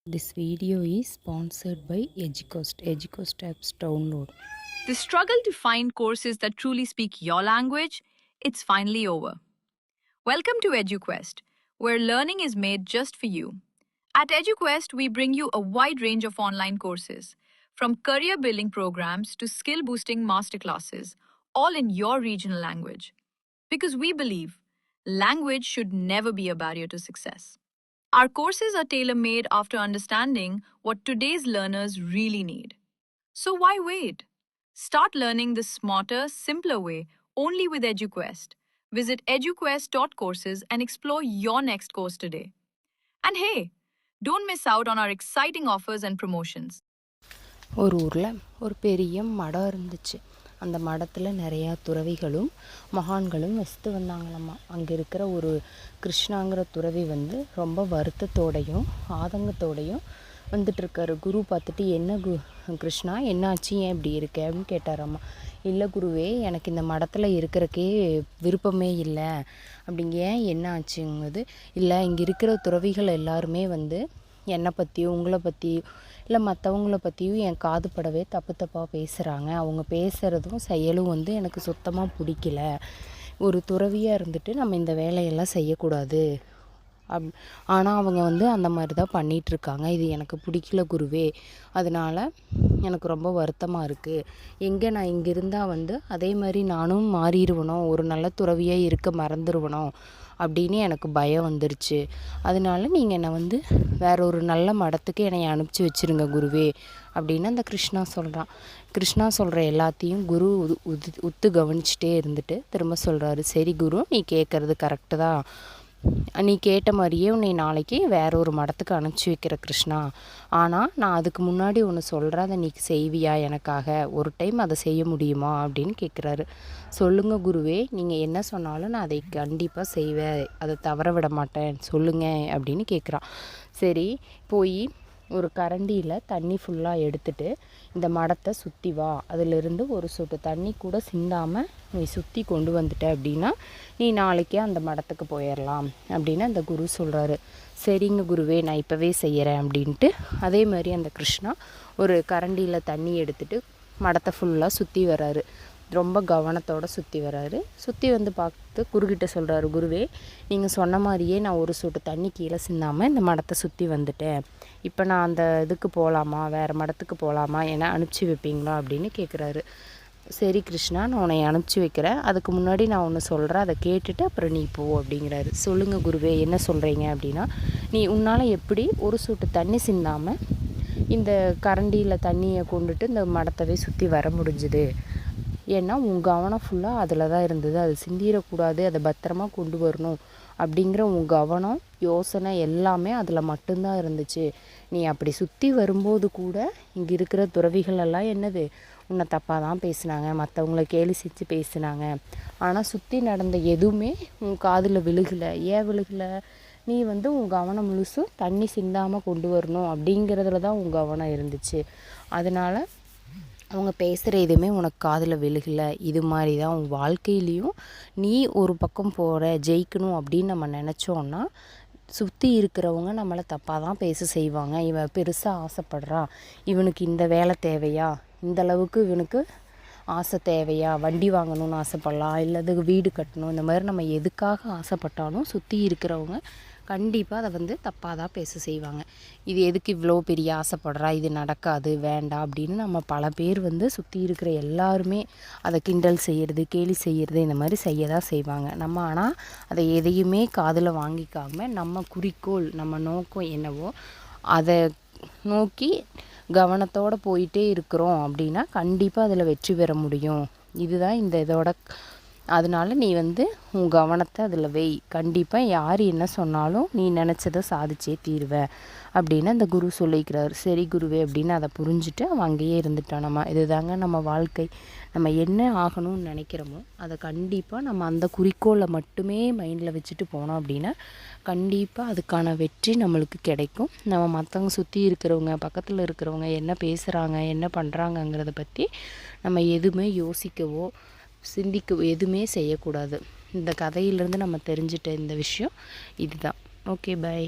This video is sponsored by EduQuest. EduQuest apps download. The struggle to find courses that truly speak your language, it's finally over. Welcome to EduQuest, where learning is made just for you. At EduQuest, we bring you a wide range of online courses, from career building programs to skill boosting masterclasses, all in your regional language. Because we believe language should never be a barrier to success. Our courses are tailor made after understanding what today's learners really need. So why wait? Start learning the smarter, simpler way only with EduQuest. Visit eduquest.courses and explore your next course today. And hey, don't miss out on our exciting offers and promotions. ஒரு ஊரில் ஒரு பெரிய மடம் இருந்துச்சு. அந்த மடத்தில் நிறையா துறவிகளும் மகான்களும் வசித்து வந்தாங்களாம்மா. அங்கே இருக்கிற ஒரு கிருஷ்ணாங்கிற துறவி ரொம்ப வருத்தத்தோடையும் ஆதங்கத்தோடையும் வந்துட்டுருக்காரு. குரு பார்த்துட்டு, என்ன கிருஷ்ணா என்னாச்சு, ஏன் இப்படி இருக்க அப்படின்னு கேட்டாராம்மா. இல்லை குருவே, எனக்கு இந்த மடத்தில் இருக்கிறக்கே விருப்பமே இல்லை அப்படிங்க. ஏன் என்ன ஆச்சுங்குது. இல்லை, இங்கே இருக்கிற துறவிகள் எல்லாருமே என்னை பற்றியும் உங்களை பற்றியும் இல்லை மற்றவங்கள பற்றியும் என் காது படவே தப்பு தப்பாக பேசுகிறாங்க. அவங்க பேசுகிறதும் செயலும் எனக்கு சுத்தமாக பிடிக்கல. ஒரு துறவியாக இருந்துட்டு நம்ம இந்த வேலையெல்லாம் செய்யக்கூடாது. ஆனால் அவங்க அந்த மாதிரி தான் பண்ணிகிட்ருக்காங்க. இது எனக்கு பிடிக்கல குருவே. அதனால் எனக்கு ரொம்ப வருத்தமாக இருக்குது. எங்கே நான் இங்கே இருந்தால் அதே மாதிரி நானும் மாறிடுவனோ, ஒரு நல்ல துறவியாக இருக்க மறந்துடுவனோ அப்படின்னு எனக்கு பயம் வந்துருச்சு. அதனால நீங்கள் என்னை வேற ஒரு நல்ல மடத்துக்கு என்னை அனுப்பிச்சி வச்சுருங்க குருவே அப்படின்னு அந்த கிருஷ்ணா சொல்கிறான். கிருஷ்ணா சொல்கிற எல்லாத்தையும் குரு உத்து கவனிச்சிட்டே இருந்துட்டு திரும்ப சொல்கிறாரு. சரி குரு, நீ கேட்குறது கரெக்டு தான். நீ கேட்ட மாதிரியே உன்னை நாளைக்கு வேற ஒரு மடத்துக்கு அனுப்பிச்சி வைக்கிற கிருஷ்ணா. ஆனால் நான் அதுக்கு முன்னாடி ஒன்று சொல்கிறேன், அதை நீ செய்வியா எனக்காக? ஒரு டைம் அதை செய்ய முடியுமா அப்படின்னு கேட்குறாரு. சொல்லுங்கள் குருவே, நீங்கள் என்ன சொன்னாலும் நான் அதை கண்டிப்பாக செய்வேன், அதை தவற விட மாட்டேன், சொல்லுங்க அப்படின்னு கேட்குறான். சரி, போய் ஒரு கரண்டியில் தண்ணி ஃபுல்லாக எடுத்துகிட்டு இந்த மடத்தை சுற்றி வா. அதிலிருந்து ஒரு சொட்டு தண்ணி கூட சிந்தாமல் நீ சுற்றி கொண்டு வந்துட்ட அப்படின்னா நீ நாளைக்கே அந்த மடத்துக்கு போயிடலாம் அப்படின்னு அந்த குரு சொல்கிறாரு. சரிங்க குருவே, நான் இப்போவே செய்கிறேன் அப்படின்ட்டு அதே மாதிரி அந்த கிருஷ்ணா ஒரு கரண்டியில் தண்ணி எடுத்துகிட்டு மடத்தை ஃபுல்லாக சுற்றி வர்றாரு. ரொம்ப கவனத்தோடு சுற்றி வர்றாரு. சுற்றி பார்த்து குருக்கிட்ட சொல்கிறாரு. குருவே, நீங்கள் சொன்ன மாதிரியே நான் ஒரு சொட்டு தண்ணி கீழே சிந்தாமல் இந்த மடத்தை சுற்றி வந்துட்டேன். இப்போ நான் அந்த இதுக்கு போகலாமா, வேறு மடத்துக்கு போகலாமா, என்னை அனுப்பிச்சி வைப்பீங்களா அப்படின்னு கேட்குறாரு. சரி கிருஷ்ணா, நான் உன்னை அனுப்பிச்சி வைக்கிறேன். அதுக்கு முன்னாடி நான் ஒன்று சொல்கிறேன், அதை கேட்டுட்டு அப்புறம் நீ போ அப்படிங்கிறாரு. சொல்லுங்கள் குருவே, என்ன சொல்கிறீங்க அப்படின்னா, நீ உன்னால் எப்படி ஒரு சொட்டு தண்ணி சிந்தாமல் இந்த கரண்டியில் தண்ணியை கொண்டுட்டு இந்த மடத்தவே சுற்றி வர முடிஞ்சுது? ஏன்னா உன் கவனம் ஃபுல்லாக அதில் தான் இருந்தது. அது சிந்திடக்கூடாது, அதை பத்திரமா கொண்டு வரணும் அப்படிங்கிற உன் கவனம் யோசனை எல்லாமே அதில் மட்டும்தான் இருந்துச்சு. நீ அப்படி சுற்றி வரும்போது கூட இங்கே இருக்கிற துறவிகள் எல்லாம் என்னது, உன்னை தப்பாக தான் பேசினாங்க, மற்றவங்கள கேலி செஞ்சு பேசினாங்க. ஆனால் சுற்றி நடந்த எதுவுமே உன் காதில் விழுகலை. ஏன் விழுகலை? நீ உன் கவனம் முழுசும் தண்ணி சிந்தாமல் கொண்டு வரணும் அப்படிங்கிறதுல தான் உன் கவனம் இருந்துச்சு. அதனால் அவங்க பேசுகிற எதுவுமே உனக்கு காதில் விழுகலை. இது மாதிரி தான் உன் வாழ்க்கையிலையும் நீ ஒரு பக்கம் போகிற ஜெயிக்கணும் அப்படின்னு நம்ம நினச்சோன்னா சுற்றி இருக்கிறவங்க நம்மளை தப்பாக தான் பேச செய்வாங்க. இவன் பெருசாக ஆசைப்படுறான், இவனுக்கு இந்த வேலை தேவையா, இந்த அளவுக்கு இவனுக்கு ஆசை தேவையா, வண்டி வாங்கணும்னு ஆசைப்படலாம், இல்லை அதுக்கு வீடு கட்டணும், இந்த மாதிரி நம்ம எதுக்காக ஆசைப்பட்டாலும் சுற்றி இருக்கிறவங்க கண்டிப்பாக அதை தப்பாக தான் பேச செய்வாங்க. இது எதுக்கு இவ்வளோ பெரிய ஆசைப்படுறா, இது நடக்காது, வேண்டாம் அப்படின்னு நம்ம பல பேர் சுற்றி இருக்கிற எல்லாருமே அதை கிண்டல் செய்கிறது, கேலி செய்கிறது, இந்த மாதிரி செய்ய தான் செய்வாங்க. நம்ம ஆனால் அதை எதையுமே காதில் வாங்கிக்காமல் நம்ம குறிக்கோள், நம்ம நோக்கம் என்னவோ அதை நோக்கி கவனத்தோடு போயிட்டே இருக்கிறோம் அப்படின்னா கண்டிப்பாக அதில் வெற்றி பெற முடியும். இதுதான் இந்த இதோட. அதனால நீ உன் கவனத்தை அதில் வை. கண்டிப்பாக யார் என்ன சொன்னாலும் நீ நினச்சதை சாதிச்சே தீருவ அப்படின்னு அந்த குரு சொல்லிக்கிறார். சரி குருவே அப்படின்னு அதை புரிஞ்சுட்டு அவன் அங்கேயே இருந்துட்டான். இதுதாங்க நம்ம வாழ்க்கை. நம்ம என்ன ஆகணும்னு நினைக்கிறோமோ அதை கண்டிப்பாக நம்ம அந்த குறிக்கோளை மட்டுமே மைண்டில் வச்சுட்டு போனோம் அப்படின்னா கண்டிப்பாக அதுக்கான வெற்றி நம்மளுக்கு கிடைக்கும். நம்ம மற்றவங்க சுற்றி இருக்கிறவங்க பக்கத்தில் இருக்கிறவங்க என்ன பேசுகிறாங்க என்ன பண்ணுறாங்கங்கிறத பற்றி நம்ம எதுவுமே யோசிக்கவோ சிந்திக்க எதுவுமே செய்யக்கூடாது. இந்த கதையிலேருந்து நம்ம தெரிஞ்சிட்ட இந்த விஷயம் இதுதான். Okay, by.